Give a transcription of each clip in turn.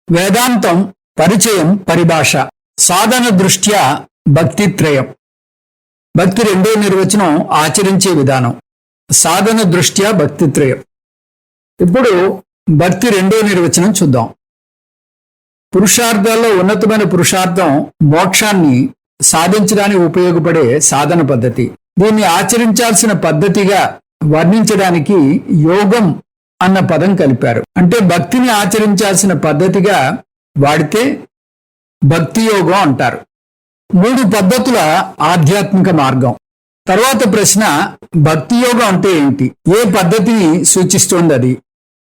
వేదాంతం పరిచయం పరిభాష సాధన దృష్ట్యా భక్తిత్రయం. భక్తి రెండో నిర్వచనం ఆచరించే విధానం. సాధన దృష్ట్యా భక్తిత్రయం. ఇప్పుడు భక్తి రెండో నిర్వచనం చూద్దాం. పురుషార్థాల్లో ఉన్నతమైన పురుషార్థం మోక్షాన్ని సాధించడానికి ఉపయోగపడే సాధన పద్ధతి. దీన్ని ఆచరించాల్సిన పద్ధతిగా వర్ణించడానికి యోగం అన్న పదం కలిపారు. అంటే భక్తిని ఆచరించాల్సిన పద్ధతిగా వాడితే భక్తి యోగం అంటారు. 3 పద్ధతుల ఆధ్యాత్మిక మార్గం. తర్వాత ప్రశ్న, భక్తి యోగం అంటే ఏంటి? ఏ పద్ధతిని సూచిస్తోంది అది?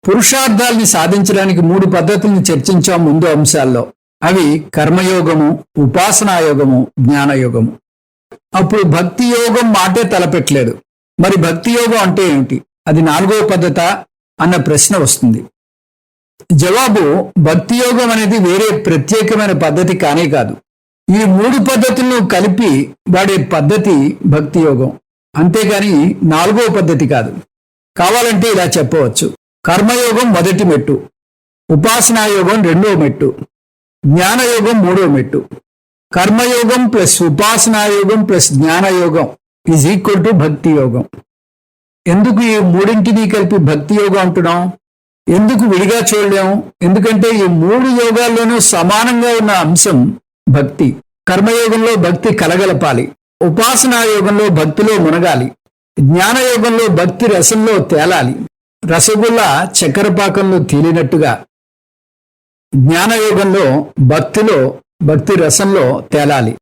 పురుషార్థాల్ని సాధించడానికి 3 పద్ధతుల్ని చర్చించాం ముందు అంశాల్లో. అవి కర్మయోగము, ఉపాసనాయోగము, జ్ఞానయోగము. అప్పుడు భక్తి యోగం మాటే తలపెట్టలేదు. మరి భక్తి యోగం అంటే ఏంటి? అది 4వ పద్ధత అన్న ప్రశ్న వస్తుంది. జవాబు, భక్తి యోగం అనేది వేరే ప్రత్యేకమైన పద్ధతి కానే కాదు. ఈ 3 పద్ధతులను కలిపి వాడే పద్ధతి భక్తి యోగం. అంతేగాని 4వ పద్ధతి కాదు. కావాలంటే ఇలా చెప్పవచ్చు: కర్మయోగం మొదటి మెట్టు, ఉపాసనాయోగం 2వ మెట్టు, జ్ఞానయోగం 3వ మెట్టు. కర్మయోగం ప్లస్ ఉపాసనాయోగం ప్లస్ జ్ఞానయోగం ఈజ్ ఈక్వల్ టు భక్తి యోగం. ఎందుకు ఈ 3ంటిని కలిపి భక్తి యోగం అంటున్నాం? ఎందుకు విడిగా చూడలేము? ఎందుకంటే ఈ 3 యోగాల్లోనూ సమానంగా ఉన్న అంశం భక్తి. కర్మయోగంలో భక్తి కలగలపాలి, ఉపాసనాయోగంలో భక్తిలో మునగాలి, జ్ఞానయోగంలో భక్తి రసంలో తేలాలి. రసగుల్లా చక్కెర పాకంలో తేలినట్టుగా జ్ఞానయోగంలో భక్తిలో భక్తి రసంలో తేలాలి.